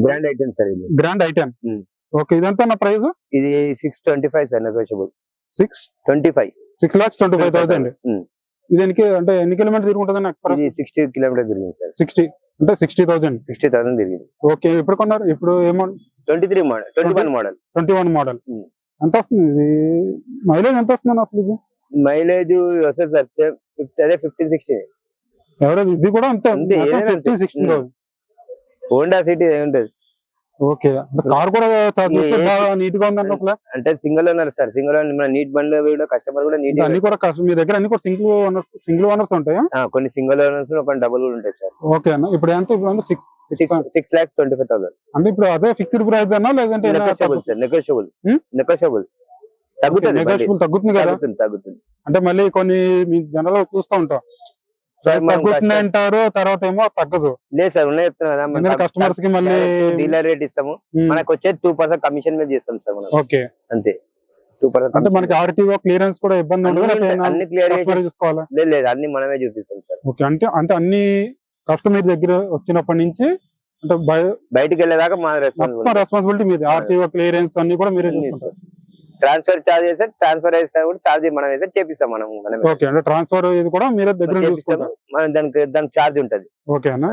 Grand item sir ఇది. Grand item. Okay, ఇదంతా నా ప్రైస్ ఇది 625 సార్, నెగోషియబుల్. 625. 6,25,000. దీనికి అంటే ఎన్ని కిలోమీటర్ తిరుగుంటుంది నాకు? ఇది 60 కిలోమీటర్ తిరిగింది సార్. 60 అంటే 60,000. 60,000 తిరిగింది. ఓకే, ఎప్పుడు కొన్నారు? ఇప్పుడు ఏమో 23 మోడల్, 21 మోడల్. 21 మోడల్. ఎంత వస్తుంది ఇది? మైలేజ్ ఎంత వస్తుంది అసలు? ఇది మైలేజ్ వస్తుంది సార్, అదే 15-16. ఎవరో ఇది కూడా అంతే 15-16. హోండా సిటీ ఏముంటది. ఓకే, కార్ కూడా బాగా నీట్ గా ఉందండి అసలు. అంటే single owner sir, single owner. మన నీట్ బండ్లు కూడా కస్టమర్ కూడా నీట్. అన్ని కూడా మీ దగ్గర అన్ని కూడా సింగిల్ ఓనర్స్ ఉంటాయా? కొన్ని సింగిల్ ఓనర్స్, కొన్ని డబుల్ కూడా ఉంటాయి సార్. ఓకే అన్న, ఇప్పుడు ఎంత? ఇప్పుడు 6,25,000. అంటే ఇప్పుడు అదే ఫిక్స్డ్ ప్రైస్ అన్నా లేదంటే నెగోషియబుల్? నెగోషియబుల్ తగ్గుతుంది. తగ్గుతుంది కదా? తగ్గుతుంది. అంటే మళ్ళీ కొన్ని మీ జనాలు చూస్తూ ఉంటాం, తగ్గుతుంది అంటారు, తర్వాత ఏమో తగ్గదు. లేదు సార్, ఉన్నాయి చెప్తున్నా కదా, కస్టమర్స్ కి మళ్ళీ డీలర్ రేట్ ఇస్తాము. మనకు వచ్చేది 2% కమిషన్ మీద చేస్తాం సార్ మనం. ఓకే, అంతే. 2% అంటే మనకి ఆర్టీఓ క్లియరెన్స్ కూడా ఇబ్బంది అన్ని క్లియర్ చూసుకోవాలా? లేదు, అన్ని మనమే చూపిస్తాం సార్. ఓకే, అంటే అన్ని కస్టమర్ దగ్గర వచ్చినప్పటి నుంచి అంటే బయటికి వెళ్ళేదాకా మా రెస్పాన్సిబిలిటీ మీది. ఆర్టీఓ క్లియరెన్స్ అన్ని కూడా మీరే చూసుకుంటారు. ట్రాన్స్ఫర్ చార్జ్ చేస్తే ట్రాన్స్ఫర్ చేస్తే కూడా చార్జ్ మనం అయితే చేపిస్తాం మనం. ఓకే, అంటే ట్రాన్స్ఫర్ ఇది కూడా మీరే దగ్గర చూసుకుంటాం. దానికి చార్జ్ ఉంటది. ఓకే అన్న.